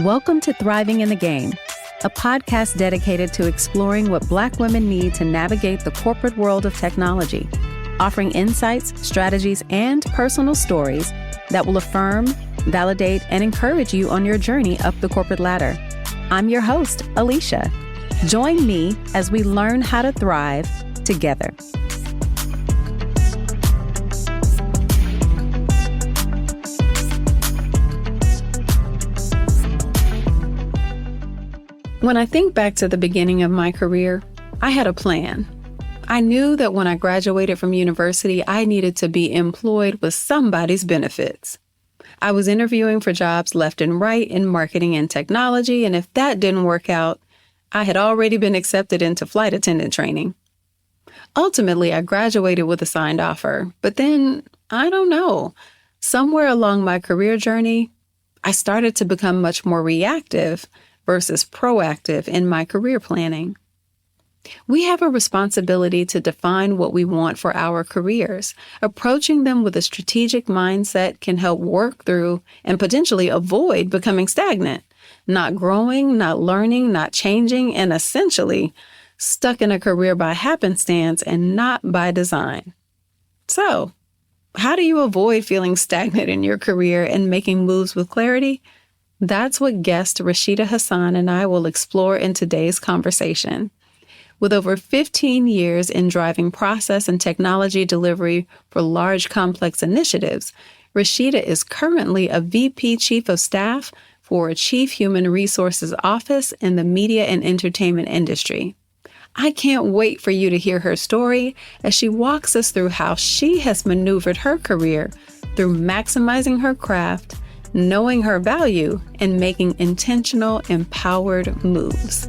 Welcome to Thriving in the Game, a podcast dedicated to exploring what Black women need to navigate the corporate world of technology, offering insights, strategies, and personal stories that will affirm, validate, and encourage you on your journey up the corporate ladder. I'm your host, Alicia. Join me as we learn how to thrive together. When I think back to the beginning of my career, I had a plan. I knew that when I graduated from university, I needed to be employed with somebody's benefits. I was interviewing for jobs left and right in marketing and technology, and if that didn't work out, I had already been accepted into flight attendant training. Ultimately, I graduated with a signed offer, but then, I don't know, somewhere along my career journey, I started to become much more reactive versus proactive in my career planning. We have a responsibility to define what we want for our careers. Approaching them with a strategic mindset can help work through and potentially avoid becoming stagnant, not growing, not learning, not changing, and essentially stuck in a career by happenstance and not by design. So, how do you avoid feeling stagnant in your career and making moves with clarity? That's what guest Rasheedah Hasan and I will explore in today's conversation. With over 15 years in driving process and technology delivery for large, complex initiatives, Rasheedah is currently a VP Chief of Staff for a Chief Human Resources Office in the media and entertainment industry. I can't wait for you to hear her story as she walks us through how she has maneuvered her career through maximizing her craft, knowing her value, and making intentional, empowered moves.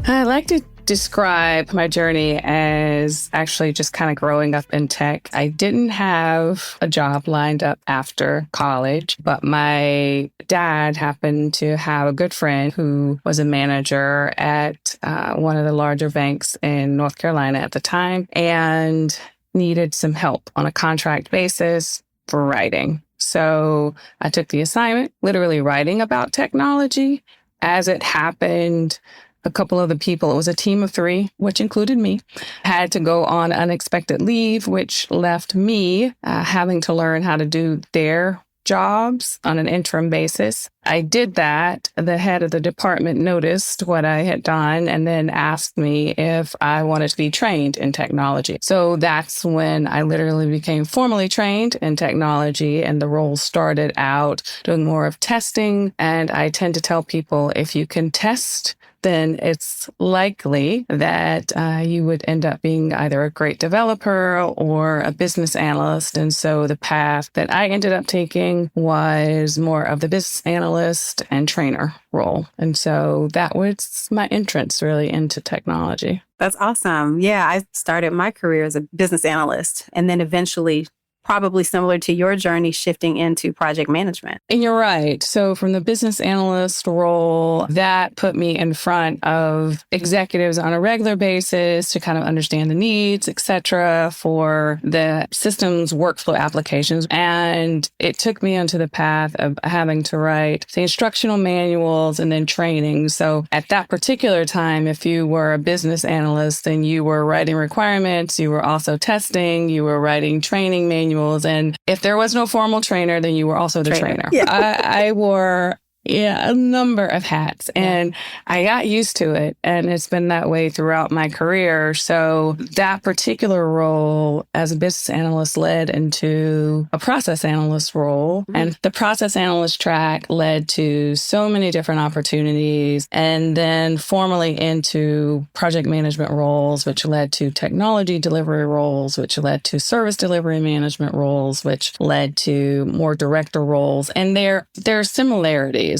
I like to describe my journey as actually just kind of growing up in tech. I didn't have a job lined up after college, but my dad happened to have a good friend who was a manager at one of the larger banks in North Carolina at the time and needed some help on a contract basis for writing. So I took the assignment, literally writing about technology. As it happened, a couple of the people, it was a team of 3, which included me, had to go on unexpected leave, which left me having to learn how to do their jobs on an interim basis. I did that. The head of the department noticed what I had done and then asked me if I wanted to be trained in technology. So that's when I literally became formally trained in technology, and the role started out doing more of testing. And I tend to tell people, if you can test, then it's likely that you would end up being either a great developer or a business analyst. And so the path that I ended up taking was more of the business analyst and trainer role. And so that was my entrance really into technology. That's awesome. Yeah, I started my career as a business analyst and then eventually, probably similar to your journey, shifting into project management. And you're right. So from the business analyst role, that put me in front of executives on a regular basis to kind of understand the needs, et cetera, for the systems workflow applications. And it took me onto the path of having to write, say, instructional manuals and then training. So at that particular time, if you were a business analyst, then you were writing requirements, you were also testing, you were writing training manuals. And if there was no formal trainer, then you were also the trainer. Yeah. I wore a number of hats, and I got used to it. And it's been that way throughout my career. So that particular role as a business analyst led into a process analyst role. Mm-hmm. And the process analyst track led to so many different opportunities, and then formally into project management roles, which led to technology delivery roles, which led to service delivery management roles, which led to more director roles. And there are similarities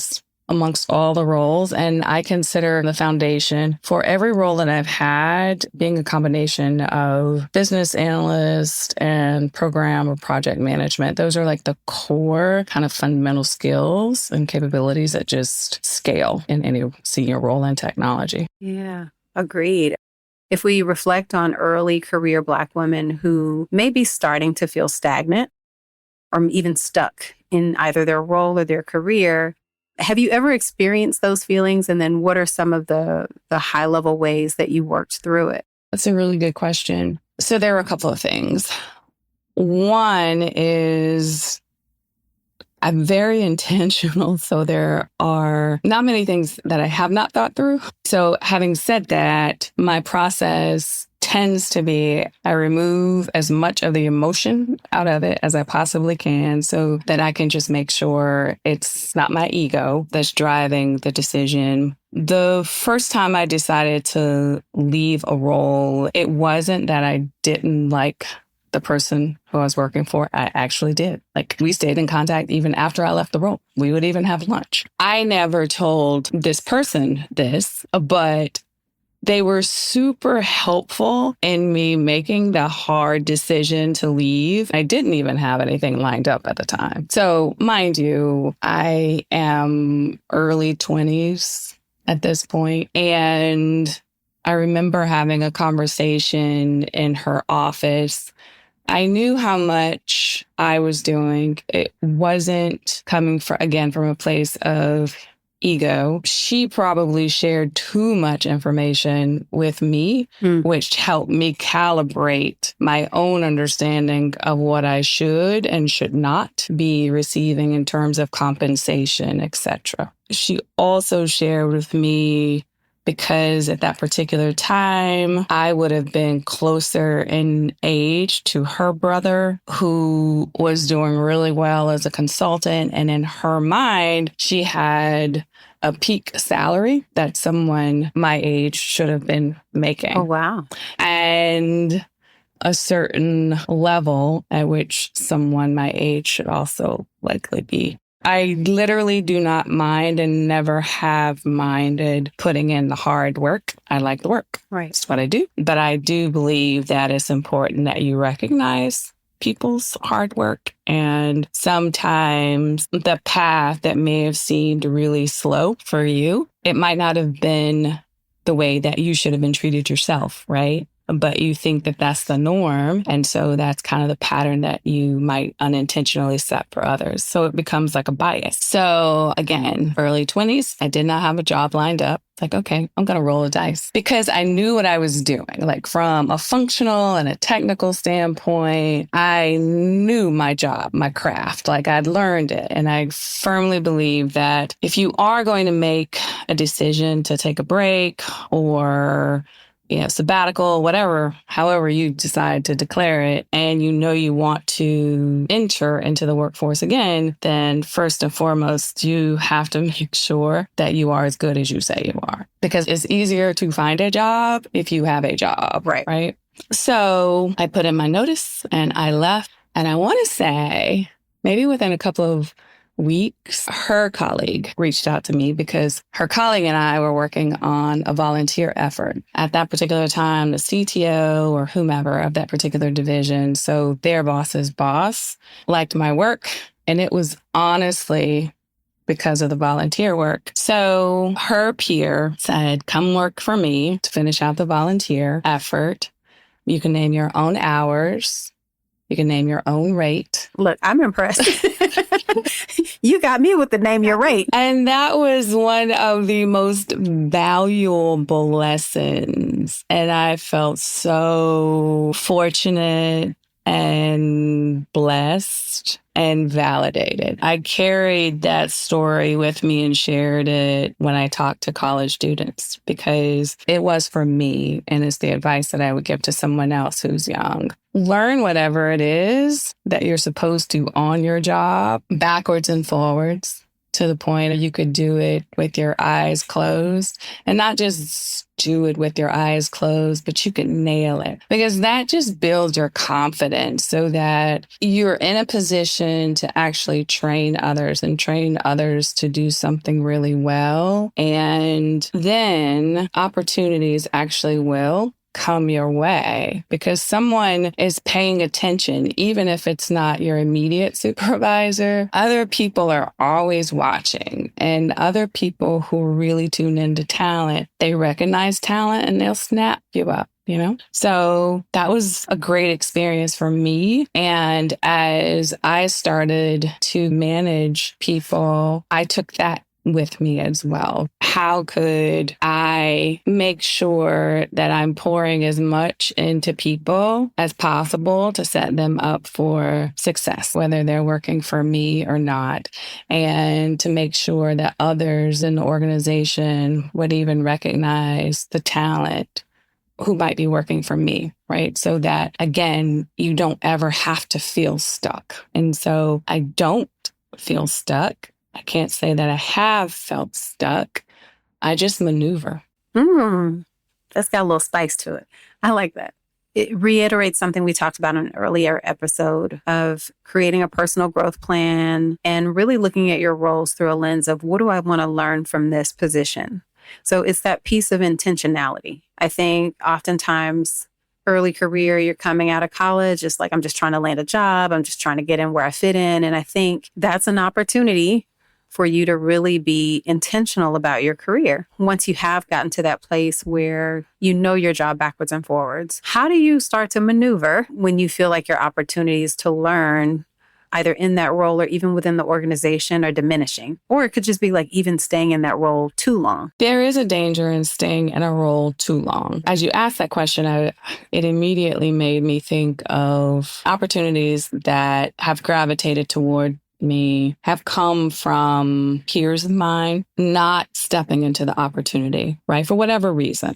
amongst all the roles. And I consider the foundation for every role that I've had being a combination of business analyst and program or project management. Those are like the core kind of fundamental skills and capabilities that just scale in any senior role in technology. Yeah, agreed. If we reflect on early career Black women who may be starting to feel stagnant or even stuck in either their role or their career, have you ever experienced those feelings? And then what are some of the high level ways that you worked through it? That's a really good question. So there are a couple of things. One is I'm very intentional. So there are not many things that I have not thought through. So having said that, my process tends to be I remove as much of the emotion out of it as I possibly can so that I can just make sure it's not my ego that's driving the decision. The first time I decided to leave a role, it wasn't that I didn't like the person who I was working for. I actually did. Like, we stayed in contact even after I left the role. We would even have lunch. I never told this person this, but they were super helpful in me making the hard decision to leave. I didn't even have anything lined up at the time. So mind you, I am early 20s at this point, and I remember having a conversation in her office. I knew how much I was doing. It wasn't coming from a place of ego. She probably shared too much information with me, which helped me calibrate my own understanding of what I should and should not be receiving in terms of compensation, etc. She also shared with me, because at that particular time, I would have been closer in age to her brother, who was doing really well as a consultant. And in her mind, she had a peak salary that someone my age should have been making. Oh, wow. And a certain level at which someone my age should also likely be. I literally do not mind and never have minded putting in the hard work. I like the work. Right. It's what I do. But I do believe that it's important that you recognize people's hard work. And sometimes the path that may have seemed really slow for you, it might not have been the way that you should have been treated yourself, right? But you think that that's the norm. And so that's kind of the pattern that you might unintentionally set for others. So it becomes like a bias. So again, early 20s, I did not have a job lined up. Like, okay, I'm going to roll the dice because I knew what I was doing. Like, from a functional and a technical standpoint, I knew my job, my craft, like I'd learned it. And I firmly believe that if you are going to make a decision to take a break or sabbatical, whatever, however you decide to declare it, and you want to enter into the workforce again, then first and foremost, you have to make sure that you are as good as you say you are. Because it's easier to find a job if you have a job, right? So I put in my notice and I left. And I want to say, maybe within a couple of weeks, her colleague reached out to me because her colleague and I were working on a volunteer effort. At that particular time, the CTO or whomever of that particular division, so their boss's boss, liked my work. And it was honestly because of the volunteer work. So her peer said, come work for me to finish out the volunteer effort. You can name your own hours. You can name your own rate. Look, I'm impressed. You got me with the name your rate. And that was one of the most valuable lessons. And I felt so fortunate and blessed and validated. I carried that story with me and shared it when I talked to college students because it was for me, and it's the advice that I would give to someone else who's young. Learn whatever it is that you're supposed to on your job, backwards and forwards, to the point you could do it with your eyes closed, and not just do it with your eyes closed, but you could nail it, because that just builds your confidence so that you're in a position to actually train others and train others to do something really well. And then opportunities actually will come your way because someone is paying attention, even if it's not your immediate supervisor. Other people are always watching, and other people who really tune into talent, they recognize talent and they'll snap you up. So that was a great experience for me. And as I started to manage people, I took that with me as well. How could I make sure that I'm pouring as much into people as possible to set them up for success, whether they're working for me or not, and to make sure that others in the organization would even recognize the talent who might be working for me, right? So that, again, you don't ever have to feel stuck. And so I don't feel stuck. I can't say that I have felt stuck. I just maneuver. That's got a little spice to it. I like that. It reiterates something we talked about in an earlier episode of creating a personal growth plan and really looking at your roles through a lens of what do I want to learn from this position? So it's that piece of intentionality. I think oftentimes early career, you're coming out of college, it's like, I'm just trying to land a job. I'm just trying to get in where I fit in. And I think that's an opportunity for you to really be intentional about your career. Once you have gotten to that place where you know your job backwards and forwards, how do you start to maneuver when you feel like your opportunities to learn either in that role or even within the organization are diminishing? Or it could just be like even staying in that role too long. There is a danger in staying in a role too long. As you asked that question, it immediately made me think of opportunities that have gravitated toward me have come from peers of mine not stepping into the opportunity, right? For whatever reason.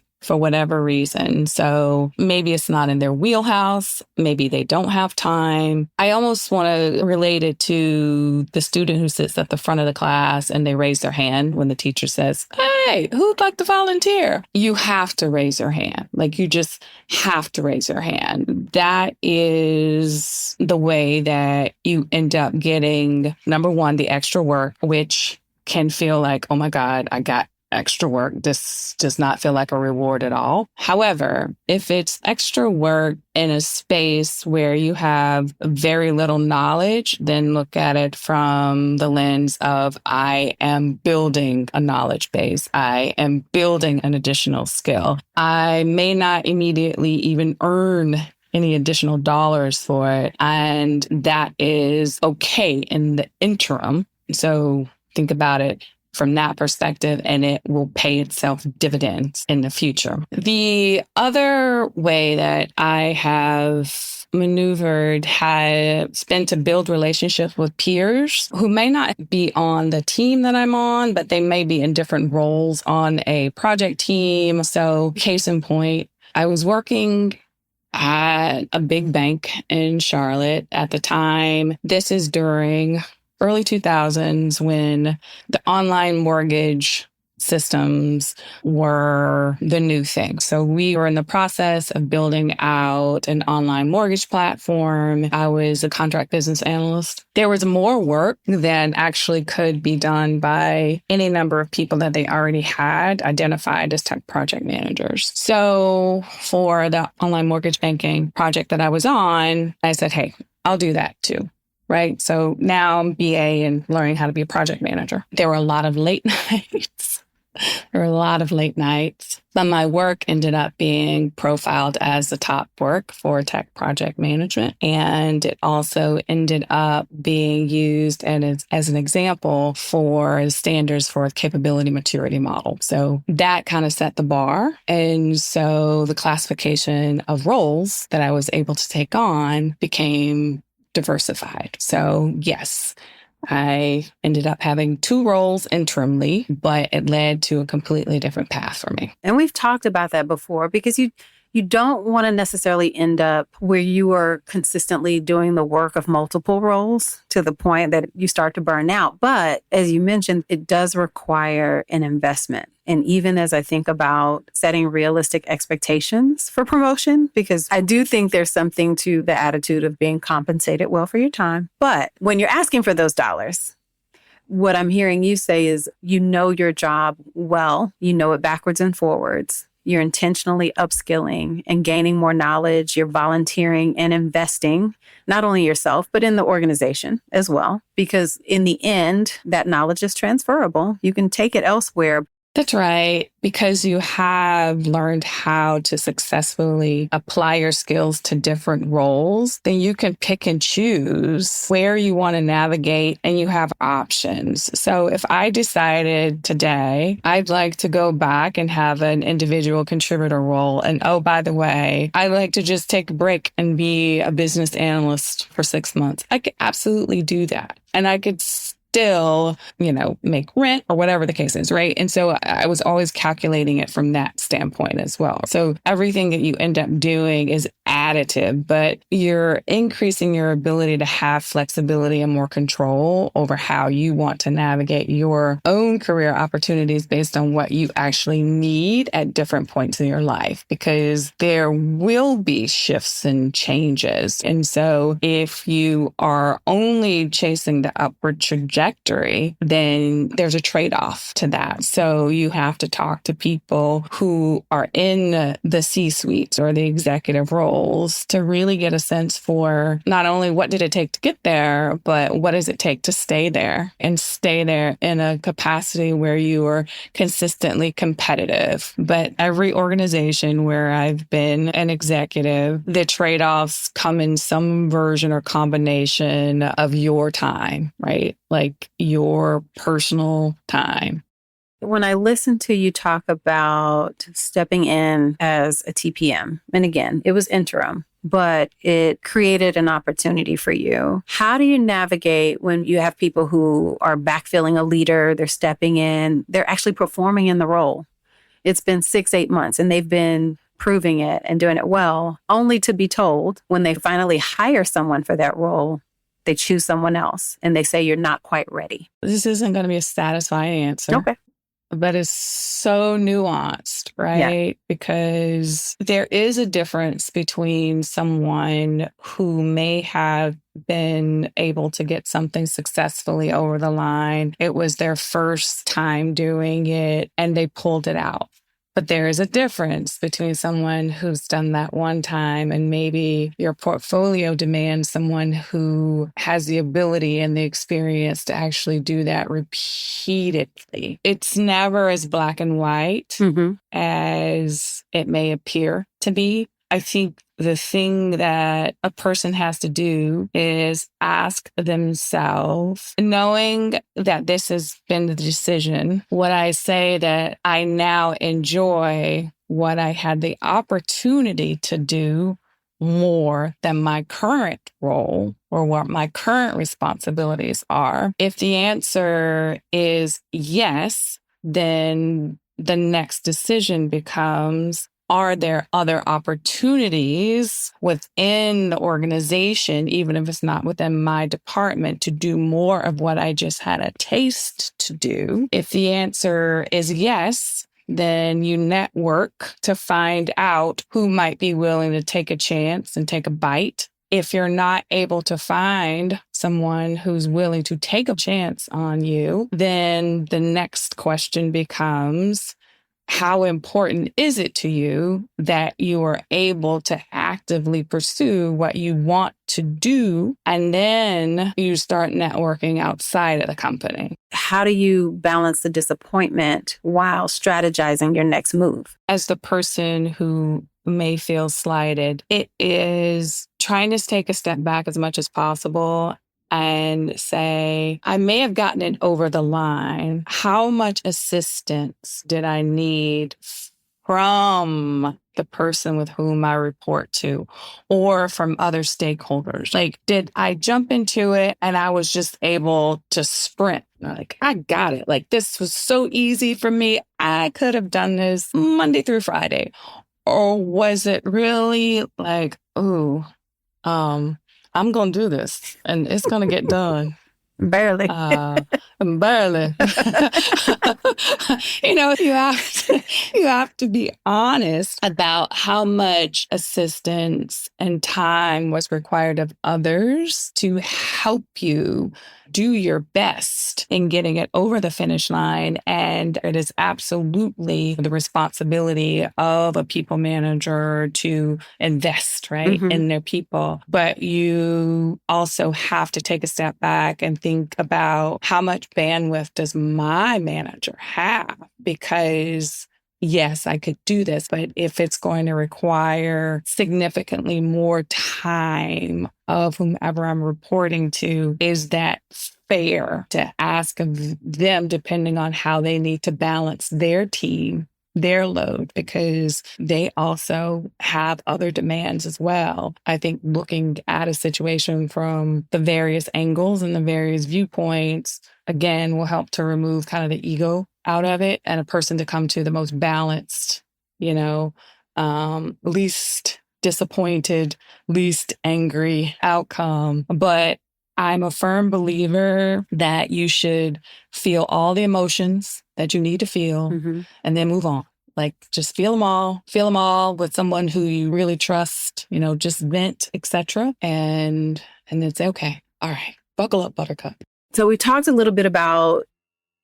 So maybe it's not in their wheelhouse. Maybe they don't have time. I almost want to relate it to the student who sits at the front of the class and they raise their hand when the teacher says, "Hey, who'd like to volunteer?" You have to raise your hand. Like, you just have to raise your hand. That is the way that you end up getting, number one, the extra work, which can feel like, oh my God, I got extra work. This does not feel like a reward at all. However, if it's extra work in a space where you have very little knowledge, then look at it from the lens of, I am building a knowledge base. I am building an additional skill. I may not immediately even earn any additional dollars for it. And that is okay in the interim. So think about it from that perspective, and it will pay itself dividends in the future. The other way that I have maneuvered has been to build relationships with peers who may not be on the team that I'm on, but they may be in different roles on a project team. So case in point, I was working at a big bank in Charlotte at the time. This is during early 2000s when the online mortgage systems were the new thing. So we were in the process of building out an online mortgage platform. I was a contract business analyst. There was more work than actually could be done by any number of people that they already had identified as tech project managers. So for the online mortgage banking project that I was on, I said, hey, I'll do that too. Right. So now I'm BA and learning how to be a project manager. There were a lot of late nights. But my work ended up being profiled as the top work for tech project management. And it also ended up being used as an example for standards for capability maturity model. So that kind of set the bar. And so the classification of roles that I was able to take on became diversified. So yes, I ended up having 2 roles interimly, but it led to a completely different path for me. And we've talked about that before because you don't want to necessarily end up where you are consistently doing the work of multiple roles to the point that you start to burn out. But as you mentioned, it does require an investment. And even as I think about setting realistic expectations for promotion, because I do think there's something to the attitude of being compensated well for your time. But when you're asking for those dollars, what I'm hearing you say is you know your job well, you know it backwards and forwards. You're intentionally upskilling and gaining more knowledge. You're volunteering and investing, not only yourself, but in the organization as well. Because in the end, that knowledge is transferable. You can take it elsewhere. That's right. Because you have learned how to successfully apply your skills to different roles, then you can pick and choose where you want to navigate and you have options. So if I decided today I'd like to go back and have an individual contributor role, and oh, by the way, I'd like to just take a break and be a business analyst for 6 months, I could absolutely do that. And I could still, make rent or whatever the case is, right? And so I was always calculating it from that standpoint as well. So everything that you end up doing is additive, but you're increasing your ability to have flexibility and more control over how you want to navigate your own career opportunities based on what you actually need at different points in your life, because there will be shifts and changes. And so if you are only chasing the upward trajectory, then there's a trade-off to that. So you have to talk to people who are in the C-suites or the executive roles to really get a sense for not only what did it take to get there, but what does it take to stay there and stay there in a capacity where you are consistently competitive. But every organization where I've been an executive, the trade-offs come in some version or combination of your time, right? Like your personal time. When I listened to you talk about stepping in as a TPM, and again, it was interim, but it created an opportunity for you. How do you navigate when you have people who are backfilling a leader, they're stepping in, they're actually performing in the role? It's been 6-8 months and they've been proving it and doing it well, only to be told when they finally hire someone for that role, they choose someone else and they say you're not quite ready. This isn't going to be a satisfying answer. Okay. But it's so nuanced, right? Yeah. Because there is a difference between someone who may have been able to get something successfully over the line. It was their first time doing it and they pulled it out. But there is a difference between someone who's done that one time and maybe your portfolio demands someone who has the ability and the experience to actually do that repeatedly. It's never as black and white as it may appear to be. I think the thing that a person has to do is ask themselves, knowing that this has been the decision, would I say that I now enjoy what I had the opportunity to do more than my current role or what my current responsibilities are? If the answer is yes, then the next decision becomes, are there other opportunities within the organization, even if it's not within my department, to do more of what I just had a taste to do? If the answer is yes, then you network to find out who might be willing to take a chance and take a bite. If you're not able to find someone who's willing to take a chance on you, then the next question becomes, how important is it to you that you are able to actively pursue what you want to do? And then you start networking outside of the company. How do you balance the disappointment while strategizing your next move? As the person who may feel slighted, it is trying to take a step back as much as possible and say, I may have gotten it over the line. How much assistance did I need from the person with whom I report to or from other stakeholders? Like, did I jump into it and I was just able to sprint? Like, I got it. Like, this was so easy for me. I could have done this Monday through Friday. Or was it really like, I'm going to do this and it's going to get done. Barely. Barely. You have to be honest about how much assistance and time was required of others to help you do your best in getting it over the finish line. And it is absolutely the responsibility of a people manager to invest, right, in their people. But you also have to take a step back and think about how much bandwidth does my manager have? Because yes, I could do this, but if it's going to require significantly more time of whomever I'm reporting to, is that fair to ask of them, depending on how they need to balance their team, their load, because they also have other demands as well. I think looking at a situation from the various angles and the various viewpoints, again, will help to remove kind of the ego out of it and a person to come to the most balanced, least disappointed, least angry outcome. But I'm a firm believer that you should feel all the emotions that you need to feel and then move on. Like, just feel them all with someone who you really trust, just vent, etc. And then say, okay, all right, buckle up, buttercup. So we talked a little bit about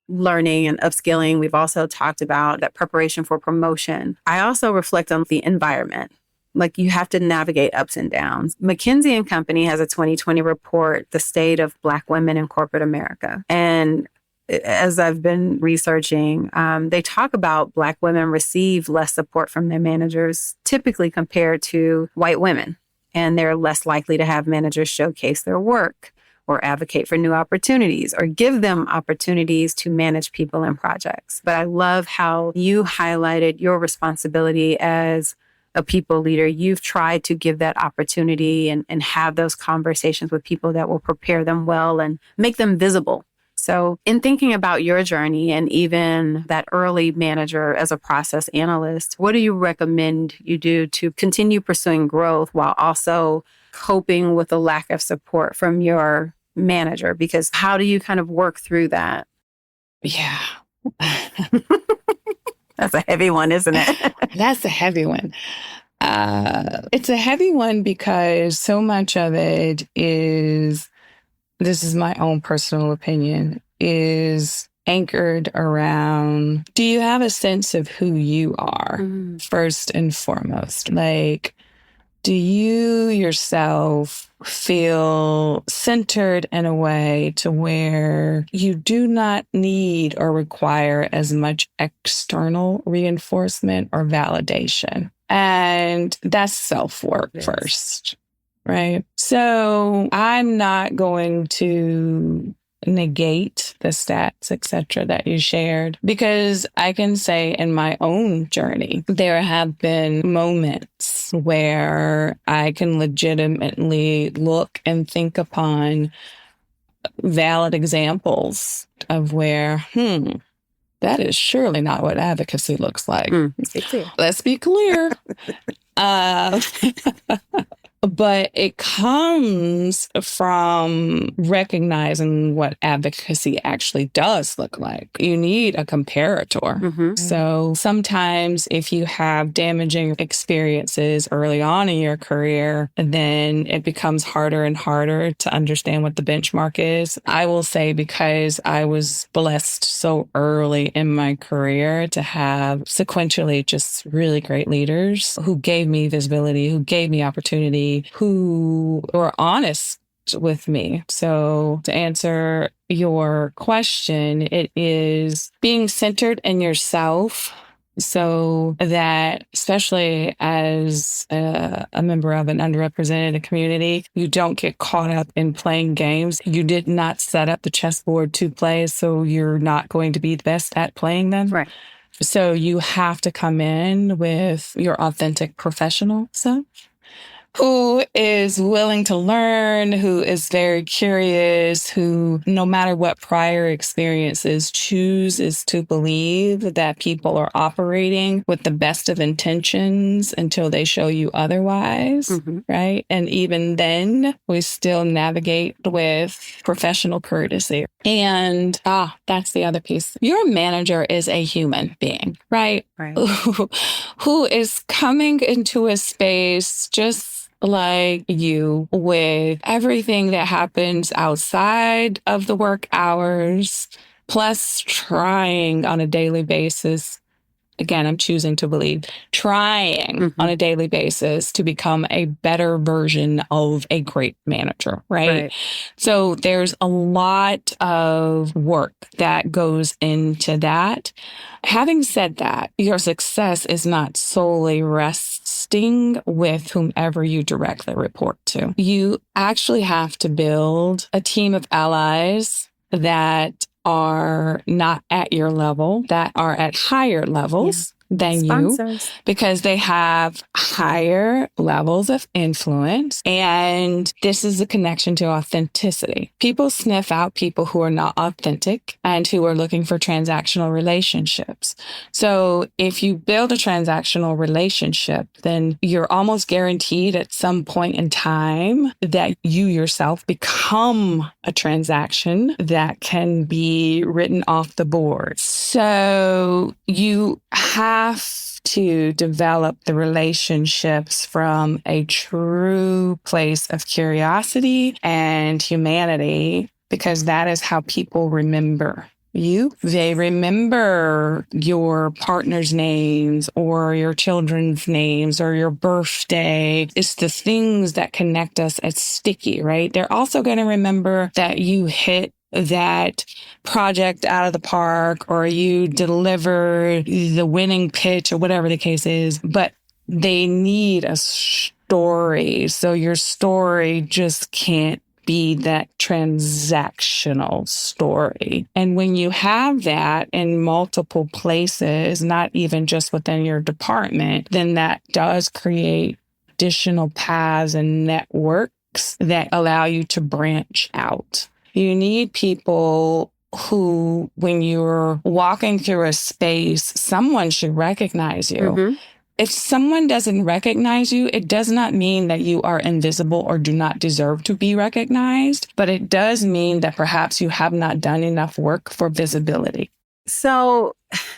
learning and upskilling. We've also talked about that preparation for promotion. I also reflect on the environment. Like, you have to navigate ups and downs. McKinsey & Company has a 2020 report, The State of Black Women in Corporate America. And as I've been researching, they talk about Black women receive less support from their managers, typically compared to white women. And they're less likely to have managers showcase their work or advocate for new opportunities or give them opportunities to manage people and projects. But I love how you highlighted your responsibility as a people leader. You've tried to give that opportunity and have those conversations with people that will prepare them well and make them visible. So in thinking about your journey and even that early manager as a process analyst, what do you recommend you do to continue pursuing growth while also coping with the lack of support from your manager? Because how do you kind of work through that? Yeah. That's a heavy one, isn't it? That's a heavy one. It's a heavy one because so much of it is, this is my own personal opinion, is anchored around, do you have a sense of who you are first and foremost? Like, do you yourself feel centered in a way to where you do not need or require as much external reinforcement or validation? And that's self-work first, right? So I'm not going to negate the stats, etc., that you shared, because I can say in my own journey, there have been moments where I can legitimately look and think upon valid examples of where, that is surely not what advocacy looks like. Let's be clear. But it comes from recognizing what advocacy actually does look like. You need a comparator. So sometimes if you have damaging experiences early on in your career, then it becomes harder and harder to understand what the benchmark is. I will say, because I was blessed so early in my career to have sequentially just really great leaders who gave me visibility, who gave me opportunity, who were honest with me. So to answer your question, it is being centered in yourself so that, especially as a member of an underrepresented community, you don't get caught up in playing games. You did not set up the chessboard to play, so you're not going to be the best at playing them. Right. So you have to come in with your authentic professional self, who is willing to learn, who is very curious, who, no matter what prior experiences, chooses to believe that people are operating with the best of intentions until they show you otherwise, right? And even then, we still navigate with professional courtesy. And that's the other piece. Your manager is a human being, right? Right. Who is coming into a space just like you with everything that happens outside of the work hours, plus trying on a daily basis. Again, I'm choosing to believe, trying on a daily basis to become a better version of a great manager, right? So there's a lot of work that goes into that. Having said that, your success is not solely resting with whomever you directly report to. You actually have to build a team of allies that are not at your level, that are at higher levels than Sponsors. you, because they have higher levels of influence. And this is a connection to authenticity. People sniff out people who are not authentic and who are looking for transactional relationships. So if you build a transactional relationship, then you're almost guaranteed at some point in time that you yourself become a transaction that can be written off the board. So you have to develop the relationships from a true place of curiosity and humanity, because that is how people remember you. They remember your partner's names or your children's names or your birthday. It's the things that connect us as sticky, right? They're also going to remember that you hit that project out of the park, or you deliver the winning pitch, or whatever the case is, but they need a story. So your story just can't be that transactional story. And when you have that in multiple places, not even just within your department, then that does create additional paths and networks that allow you to branch out. You need people who, when you're walking through a space, someone should recognize you. If someone doesn't recognize you, it does not mean that you are invisible or do not deserve to be recognized, but it does mean that perhaps you have not done enough work for visibility. So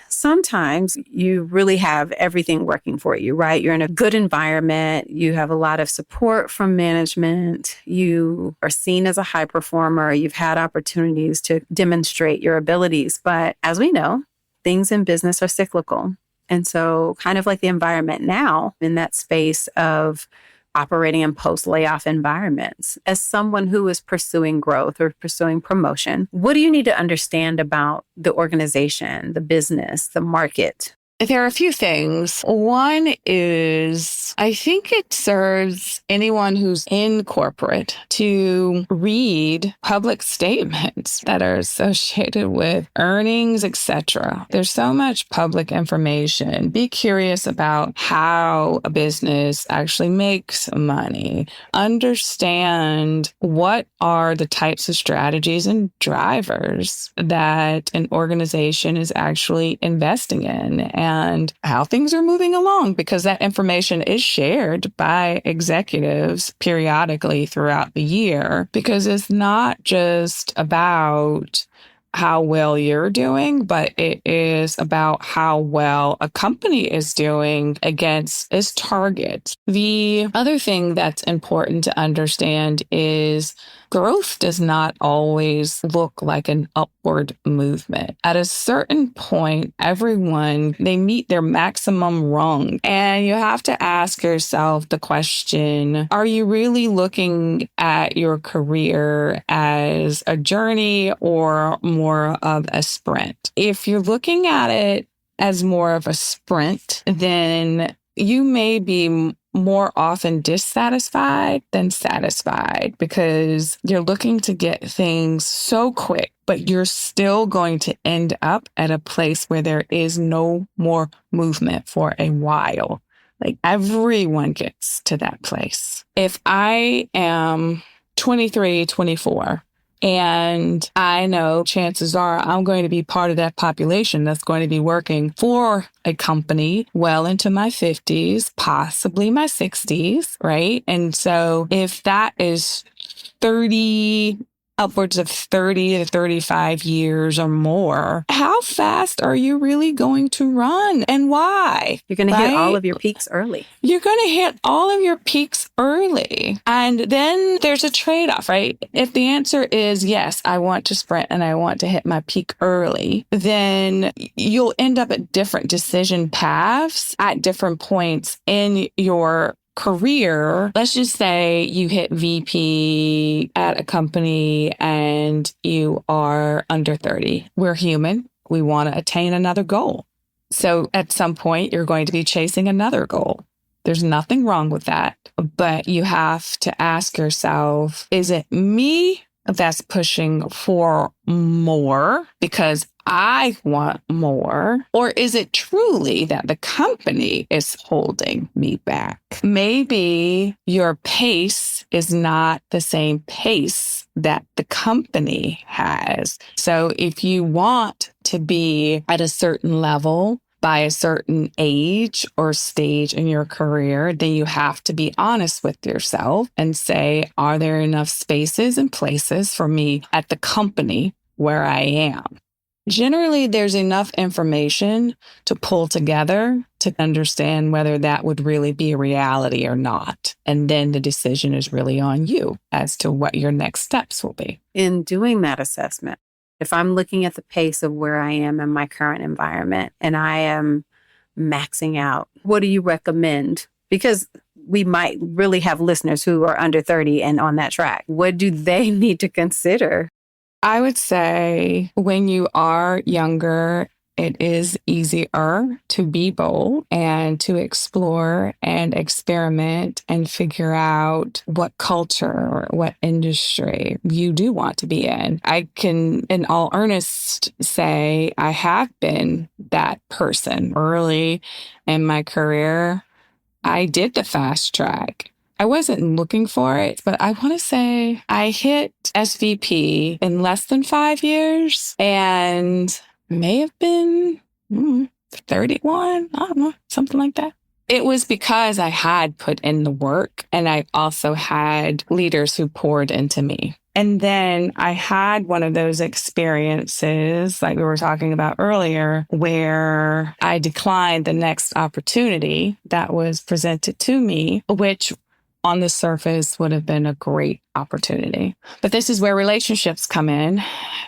sometimes you really have everything working for you, right? You're in a good environment. You have a lot of support from management. You are seen as a high performer. You've had opportunities to demonstrate your abilities. But as we know, things in business are cyclical. And so kind of like the environment now in that space of operating in post-layoff environments. As someone who is pursuing growth or pursuing promotion, what do you need to understand about the organization, the business, the market? There are a few things. One is, I think it serves anyone who's in corporate to read public statements that are associated with earnings, etc. There's so much public information. Be curious about how a business actually makes money. Understand what are the types of strategies and drivers that an organization is actually investing in, and how things are moving along, because that information is shared by executives periodically throughout the year, because it's not just about how well you're doing, but it is about how well a company is doing against its targets. The other thing that's important to understand is growth does not always look like an upward movement. At a certain point, everyone, they meet their maximum rung. And you have to ask yourself the question, are you really looking at your career as a journey or more of a sprint? If you're looking at it as more of a sprint, then you may be more often dissatisfied than satisfied, because you're looking to get things so quick, but you're still going to end up at a place where there is no more movement for a while. Like, everyone gets to that place. If I am 23, 24, and I know chances are I'm going to be part of that population that's going to be working for a company well into my 50s, possibly my 60s, right? And so if that is 30 upwards of 30 to 35 years or more, how fast are you really going to run and why? You're going to hit all of your peaks early. You're going to hit all of your peaks early. And then there's a trade-off, right? If the answer is yes, I want to sprint and I want to hit my peak early, then you'll end up at different decision paths at different points in your career. Let's just say you hit VP at a company and you are under 30. We're human. We want to attain another goal. So at some point, you're going to be chasing another goal. There's nothing wrong with that. But you have to ask yourself, is it me that's pushing for more because I want more? Or is it truly that the company is holding me back? Maybe your pace is not the same pace that the company has. So if you want to be at a certain level by a certain age or stage in your career, then you have to be honest with yourself and say, are there enough spaces and places for me at the company where I am? Generally, there's enough information to pull together to understand whether that would really be a reality or not. And then the decision is really on you as to what your next steps will be. In doing that assessment, if I'm looking at the pace of where I am in my current environment and I am maxing out, what do you recommend? Because we might really have listeners who are under 30 and on that track. What do they need to consider? I would say when you are younger, it is easier to be bold and to explore and experiment and figure out what culture or what industry you do want to be in. I can, in all earnest, say I have been that person early in my career. I did the fast track. I wasn't looking for it, but I want to say I hit SVP in less than 5 years and may have been 31. I don't know, something like that. It was because I had put in the work and I also had leaders who poured into me. And then I had one of those experiences, like we were talking about earlier, where I declined the next opportunity that was presented to me, which on the surface would have been a great opportunity. But this is where relationships come in.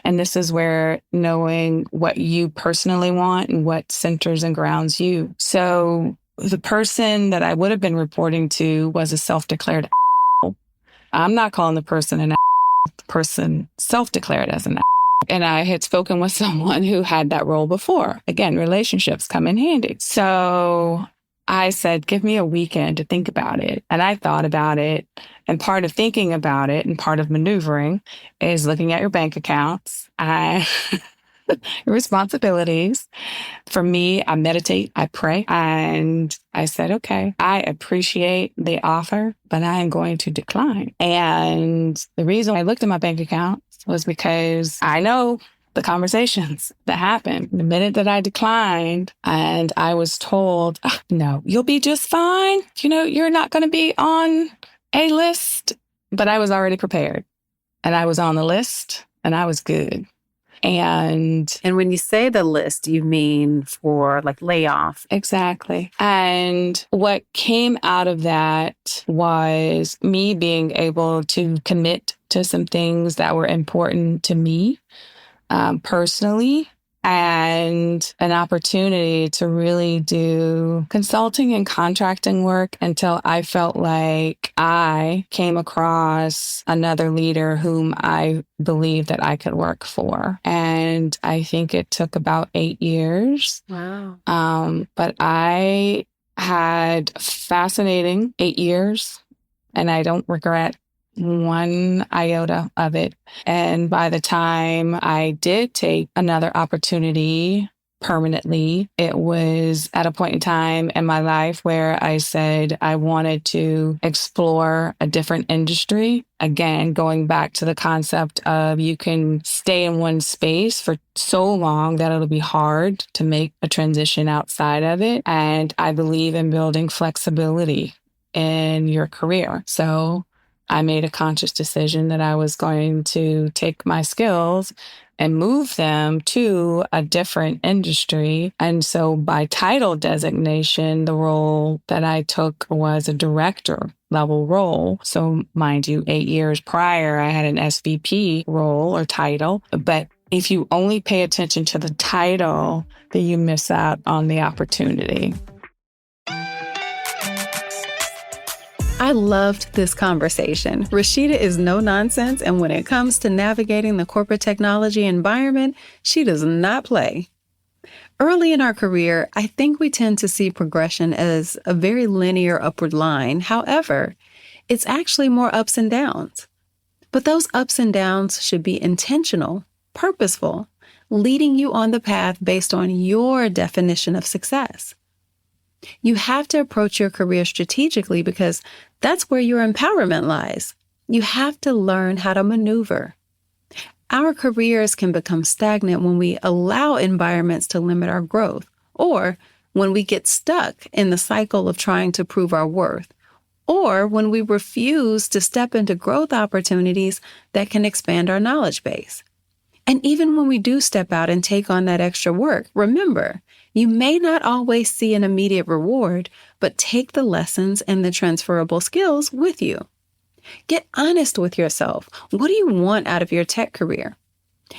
And this is where knowing what you personally want and what centers and grounds you. So the person that I would have been reporting to was a self-declared asshole. I'm not calling the person an asshole. The person self-declared as an asshole. And I had spoken with someone who had that role before. Again, relationships come in handy. So I said, give me a weekend to think about it. And I thought about it. And part of thinking about it and part of maneuvering is looking at your bank accounts, your responsibilities. For me, I meditate, I pray. And I said, okay, I appreciate the offer, but I am going to decline. And the reason I looked at my bank account was because I know the conversations that happened. The minute that I declined and I was told, oh, no, you'll be just fine. You know, you're not going to be on a list. But I was already prepared and I was on the list and I was good. And when you say the list, you mean for like layoff? Exactly. And what came out of that was me being able to commit to some things that were important to me personally, and an opportunity to really do consulting and contracting work until I felt like I came across another leader whom I believed that I could work for. And I think it took about 8 years. Wow. But I had fascinating 8 years, and I don't regret one iota of it. And by the time I did take another opportunity permanently, it was at a point in time in my life where I said I wanted to explore a different industry. Again, going back to the concept of you can stay in one space for so long that it'll be hard to make a transition outside of it. And I believe in building flexibility in your career. So I made a conscious decision that I was going to take my skills and move them to a different industry. And so by title designation, the role that I took was a director level role. So mind you, 8 years prior, I had an SVP role or title. But if you only pay attention to the title, then you miss out on the opportunity. I loved this conversation. Rasheedah is no nonsense, and when it comes to navigating the corporate technology environment, she does not play. Early in our career, I think we tend to see progression as a very linear upward line. However, it's actually more ups and downs. But those ups and downs should be intentional, purposeful, leading you on the path based on your definition of success. You have to approach your career strategically because that's where your empowerment lies. You have to learn how to maneuver. Our careers can become stagnant when we allow environments to limit our growth, or when we get stuck in the cycle of trying to prove our worth, or when we refuse to step into growth opportunities that can expand our knowledge base. And even when we do step out and take on that extra work, remember, you may not always see an immediate reward, but take the lessons and the transferable skills with you. Get honest with yourself. What do you want out of your tech career?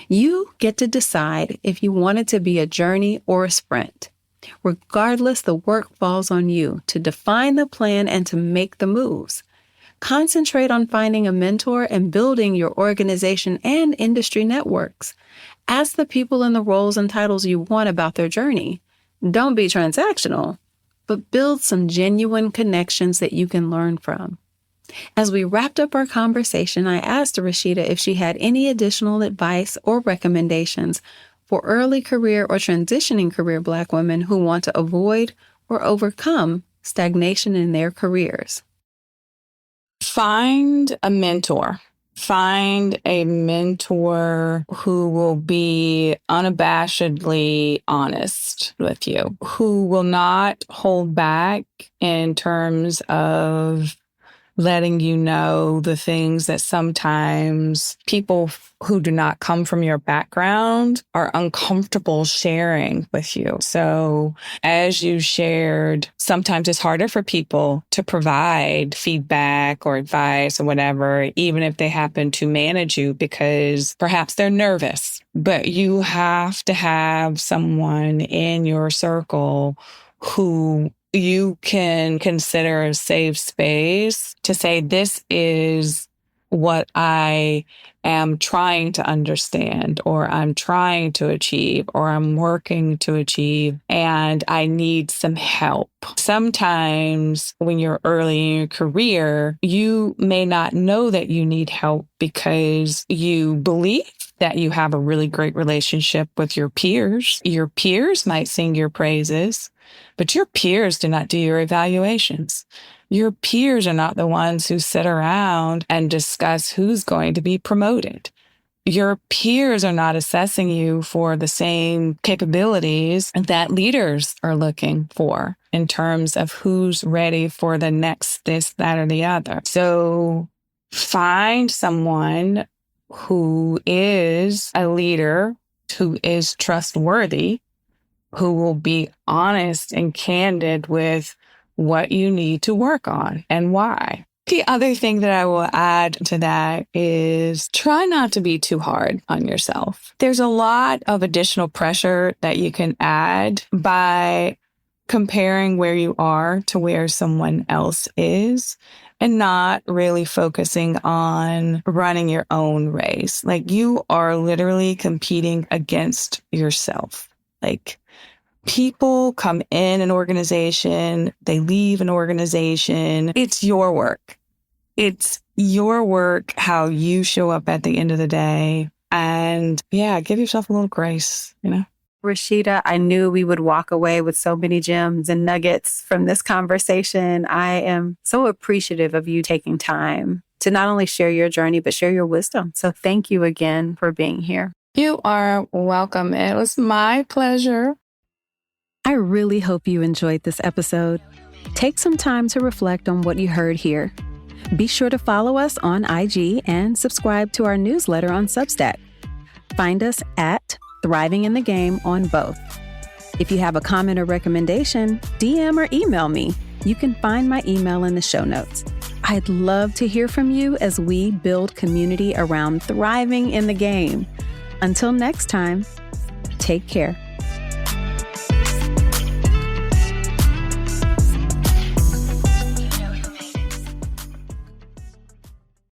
You get to decide if you want it to be a journey or a sprint. Regardless, the work falls on you to define the plan and to make the moves. Concentrate on finding a mentor and building your organization and industry networks. Ask the people in the roles and titles you want about their journey. Don't be transactional, but build some genuine connections that you can learn from. As we wrapped up our conversation, I asked Rasheedah if she had any additional advice or recommendations for early career or transitioning career Black women who want to avoid or overcome stagnation in their careers. Find a mentor. Find a mentor who will be unabashedly honest with you, who will not hold back in terms of letting you know the things that sometimes people who do not come from your background are uncomfortable sharing with you. So as you shared, sometimes it's harder for people to provide feedback or advice or whatever, even if they happen to manage you, because perhaps they're nervous. But you have to have someone in your circle who you can consider a safe space to say, this is what I am trying to understand, or I'm trying to achieve, or I'm working to achieve, and I need some help. Sometimes when you're early in your career, you may not know that you need help because you believe that you have a really great relationship with your peers. Your peers might sing your praises, but your peers do not do your evaluations. Your peers are not the ones who sit around and discuss who's going to be promoted. Your peers are not assessing you for the same capabilities that leaders are looking for in terms of who's ready for the next this, that, or the other. So find someone who is a leader, who is trustworthy, who will be honest and candid with what you need to work on and why. The other thing that I will add to that is try not to be too hard on yourself. There's a lot of additional pressure that you can add by comparing where you are to where someone else is and not really focusing on running your own race. Like, you are literally competing against yourself. Like, people come in an organization, they leave an organization. It's your work. It's your work, how you show up at the end of the day. And yeah, give yourself a little grace, you know? Rasheedah, I knew we would walk away with so many gems and nuggets from this conversation. I am so appreciative of you taking time to not only share your journey, but share your wisdom. So thank you again for being here. You are welcome. It was my pleasure. I really hope you enjoyed this episode. Take some time to reflect on what you heard here. Be sure to follow us on IG and subscribe to our newsletter on Substack. Find us at Thriving in the Game on both. If you have a comment or recommendation, DM or email me. You can find my email in the show notes. I'd love to hear from you as we build community around thriving in the game. Until next time, take care.